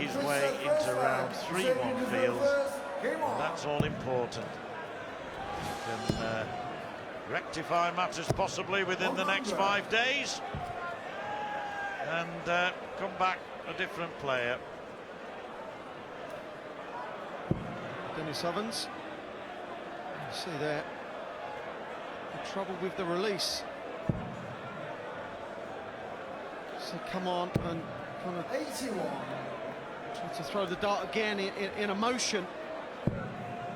his way into round 3, one feels, and that's all important. He can rectify matters possibly within the next 5 days and come back a different player. Denis Ovens, you see there, the trouble with the release. So come on and kind of 81. try to throw the dart again in a motion.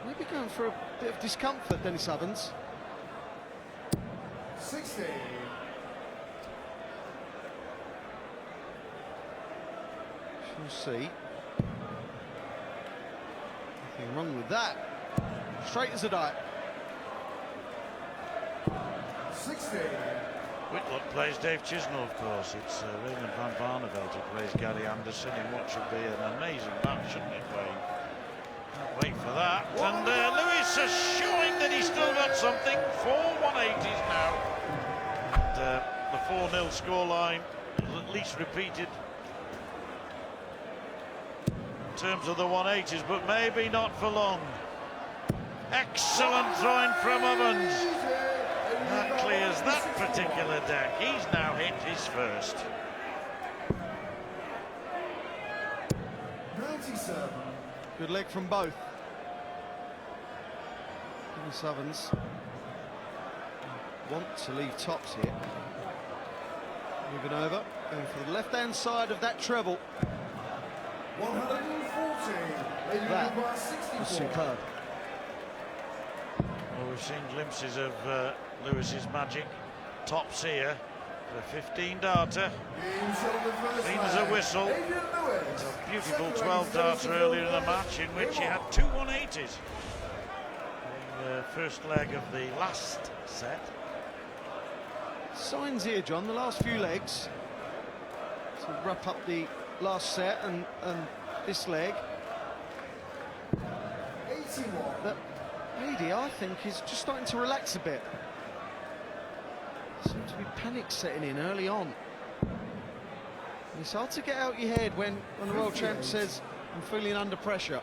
Maybe going for a bit of discomfort, Denis Ovens. 60. We'll see. Nothing wrong with that. Straight as a die. 60. Whitlock plays Dave Chisnell, of course. It's Raymond van Barneveld who plays Gary Anderson in what should be an amazing match, shouldn't it, Wayne? Can't wait for that. And Lewis is showing that he's still got something. 4 180s now. And the 4-0 scoreline is at least repeated in terms of the 180s, but maybe not for long. Excellent throwing from Ovens. That clears that particular deck. He's now hit his first. 97. Good leg from both. Denis Ovens want to leave tops here. Moving over, going for the left-hand side of that treble. 140. That was superb. Well, we've seen glimpses of Lewis's magic. Tops here for a 15-darter. Clean as a whistle. It's a beautiful 12-darter earlier in the match in which he had 2 180s. The first leg of the last set. Signs here, John, the last few legs to wrap up the last set and this leg. 81. That lady, I think, is just starting to relax a bit. Seems to be panic setting in early on. And it's hard to get out your head when the world champ says, I'm feeling under pressure.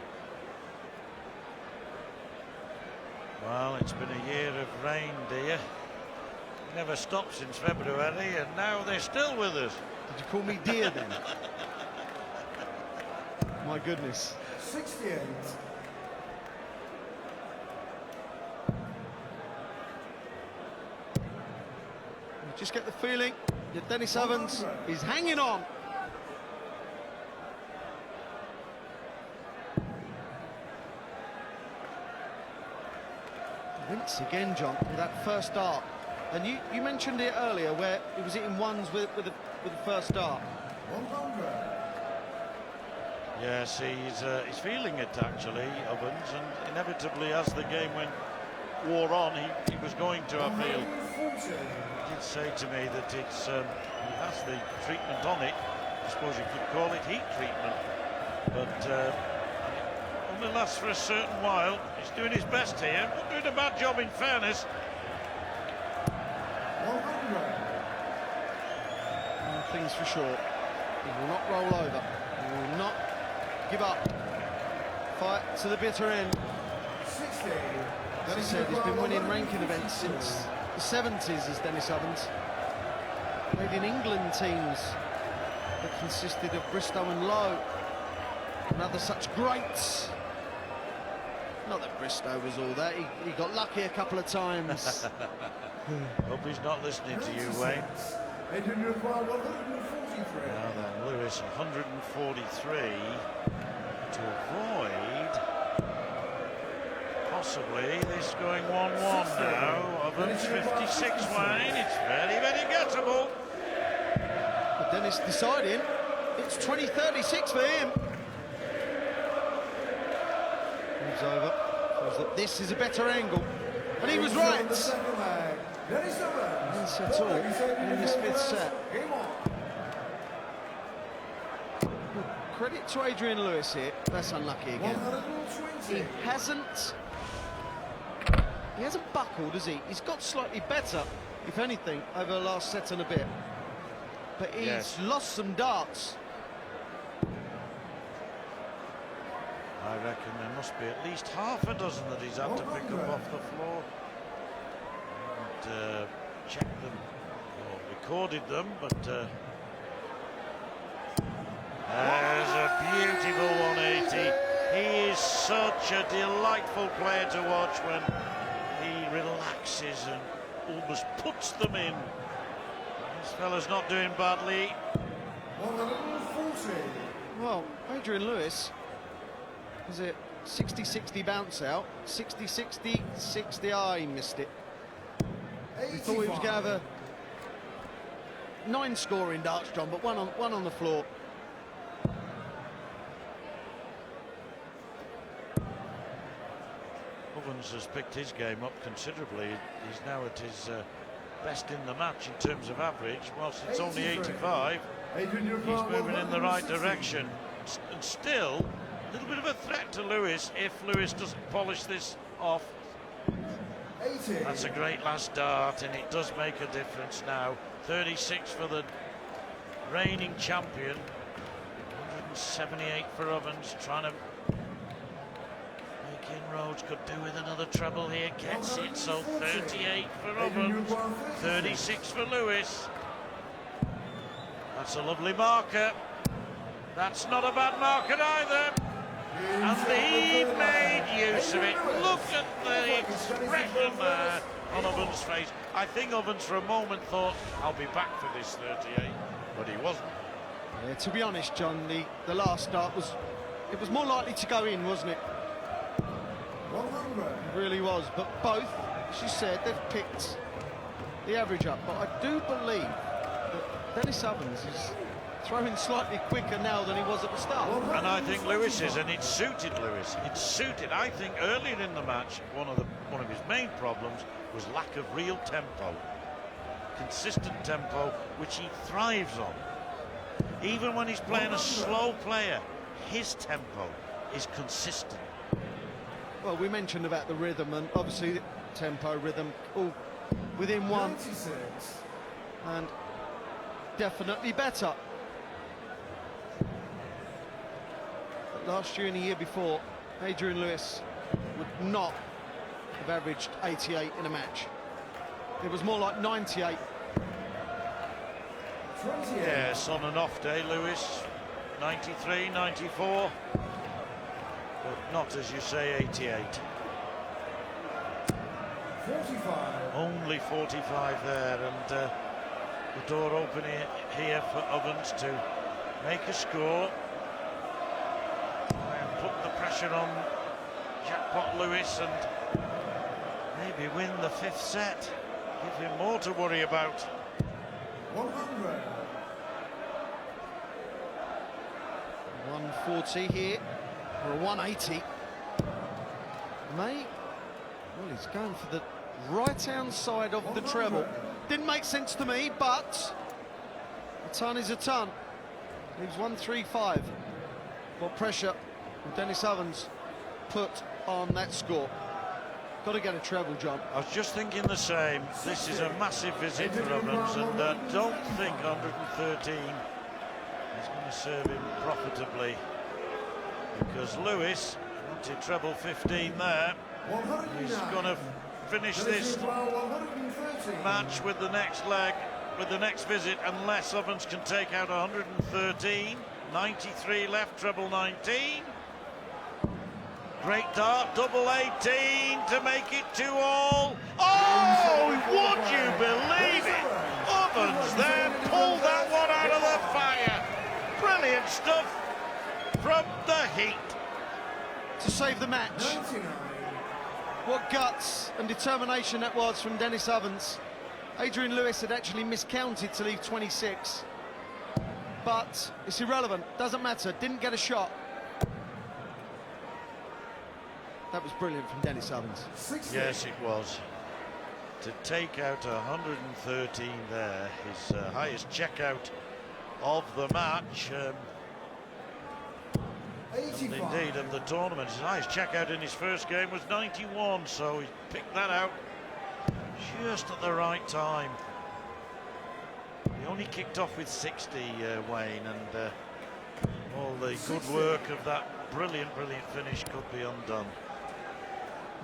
Well, it's been a year of rain, dear. Never stopped since February, and now they're still with us. Did you call me dear then? My goodness. 68. You just get the feeling that Denis Ovens is hanging on. Once again, John, with that first dart. And you mentioned it earlier where he was hitting ones with the first dart. 100. Yes, he's feeling it actually, Ovens, and inevitably as the game wore on, he was going to, I feel. 140. He did say to me that it's he has the treatment on it. I suppose you could call it heat treatment, but it only lasts for a certain while. He's doing his best here, not doing a bad job in fairness. 100. One thing's for sure, he will not roll over. He will not give up. Fight to the bitter end. 60. As I said, he's been winning ranking events since the 70s as Denis Ovens. Played in England teams that consisted of Bristow and Lowe and other such greats. Not that Bristow was all that, he got lucky a couple of times. Hope he's not listening to you, Wayne. Adrian required 143. Now then, Lewis 143 to avoid possibly this going 1-1 now. Ovens 56, Wayne. It's very, very gettable. But Denis deciding it's 20-36 for him. Moves over, feels that this is a better angle, and he was right. Once at all in this fifth set. Credit to Adrian Lewis here. That's unlucky again. He hasn't buckled, has he? He's got slightly better, if anything, over the last set and a bit. But he's lost some darts. I reckon there must be at least half a dozen that he's had to pick up off the floor. And checked them, or recorded them, but there's a beautiful 180. He is such a delightful player to watch when he relaxes and almost puts them in. This fella's not doing badly. 140. Well, Adrian Lewis, is it 60-60 bounce out? 60-60, 60, he missed it. We thought he was going to have a 9 scoring darts, John, but one on the floor. Ovens has picked his game up considerably. He's now at his best in the match in terms of average. Whilst it's only 85, he's moving in the right direction. And still, a little bit of a threat to Lewis if Lewis doesn't polish this off. 80. That's a great last dart, and it does make a difference now. 36 for the reigning champion. 178 for Ovens, trying to make inroads. Could do with another treble here. Gets it, so 38 for Ovens, 36 for Lewis. That's a lovely marker. That's not a bad marker either. And he made use of it. Look at the expression there on Ovens' face. I think Ovens for a moment thought, I'll be back for this 38, but he wasn't. Yeah, to be honest, John, the last dart was more likely to go in, wasn't it? 100. It really was. But both, as you said, they've picked the average up. But I do believe that Denis Ovens is throwing slightly quicker now than he was at the start. And I think Lewis is, and it suited Lewis. It suited. I think earlier in the match, one of his main problems was lack of real tempo, consistent tempo, which he thrives on. Even when he's playing a slow player, his tempo is consistent. Well, we mentioned about the rhythm, and obviously tempo, rhythm, all within one, 96. and definitely better. Last year and the year before, Adrian Lewis would not have averaged 88 in a match. It was more like 98. 28. Yes, on an off day, Lewis, 93, 94, but not, as you say, 88. 45. Only 45 there, and the door open here for Ovens to make a score. Put the pressure on Jackpot Lewis and maybe win the 5th set. Give him more to worry about. 100. 140 here, or a 180. Well, he's going for the right-hand side of the treble. Didn't make sense to me, but a ton is a ton. Leaves 135. What pressure will Denis Ovens put on that score? Got to get a treble, John. I was just thinking the same. This is a massive visit for Ovens, and don't think 113 is going to serve him profitably, because Lewis wanted treble 15 there. He's going to finish this match with the next leg, with the next visit, unless Ovens can take out 113. 93 left, treble 19. Great dart, double 18 to make it 2-all. Oh, would you believe it? Ovens there pulled that one out of the fire. Brilliant stuff from the Heat. To save the match. 99. What guts and determination that was from Denis Ovens. Adrian Lewis had actually miscounted to leave 26. But it's irrelevant, doesn't matter, didn't get a shot. That was brilliant from Denis Ovens. 60. Yes, it was. To take out 113 there, his highest checkout of the match. And 85. indeed of the tournament. His highest checkout in his first game was 91, so he picked that out just at the right time. He only kicked off with 60, Wayne, and all the good work of that brilliant finish could be undone.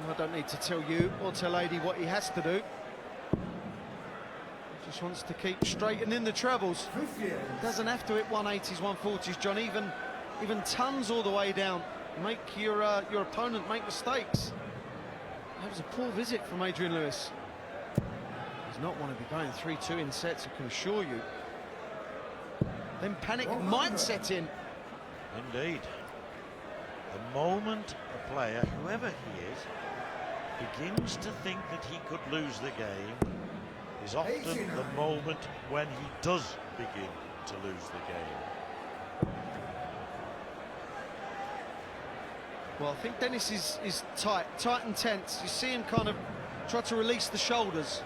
I don't need to tell you or tell Adi what he has to do. He just wants to keep straightening the trebles. Doesn't have to hit 180s, 140s, John. Even tons all the way down. Make your opponent make mistakes. That was a poor visit from Adrian Lewis. He's not want to be going 3-2 in sets, I can assure you. Then panic might set in. Indeed. The moment a player, whoever he is, begins to think that he could lose the game is often the moment when he does begin to lose the game. Well, I think Denis is tight and tense. You see him kind of try to release the shoulders.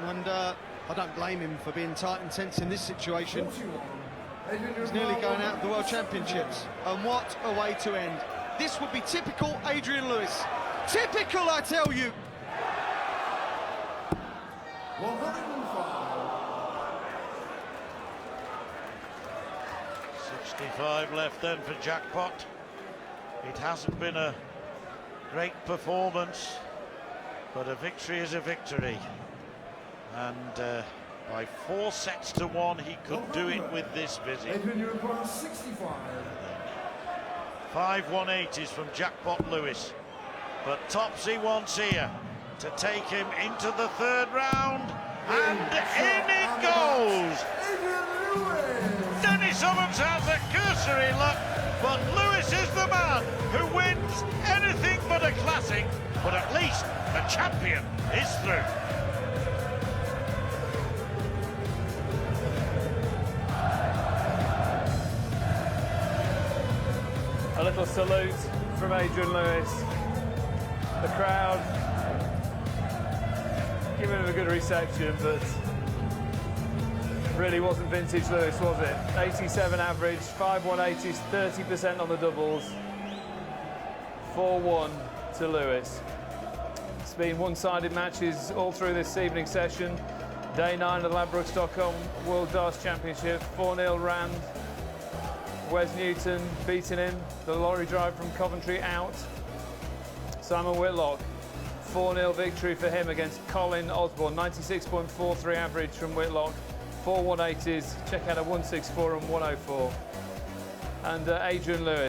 And I don't blame him for being tight and tense in this situation. He's nearly going out of the World Championships. And what a way to end. This would be typical Adrian Lewis. Typical, I tell you. 65 left then for jackpot. It hasn't been a great performance, but a victory is a victory. And by 4 sets to 1, he could do it with this visit. 5 180s from Jackpot Lewis. But Topsy wants here to take him into the 3rd round. And in it goes! Denis Ovens has a cursory luck, but Lewis is the man who wins anything but a classic. But at least the champion is through. A little salute from Adrian Lewis. The crowd giving him a good reception, but really wasn't vintage Lewis, was it? 87 average, 5 180s, 30% on the doubles. 4-1 to Lewis. It's been one-sided matches all through this evening session. Day 9 of the Ladbrokes.com World Darts Championship. 4-0 Rand. Wes Newton beating him. The lorry drive from Coventry out. Simon Whitlock, 4-0 victory for him against Colin Osborne. 96.43 average from Whitlock. 4 180s. Check out a 164 and 104. And Adrian Lewis.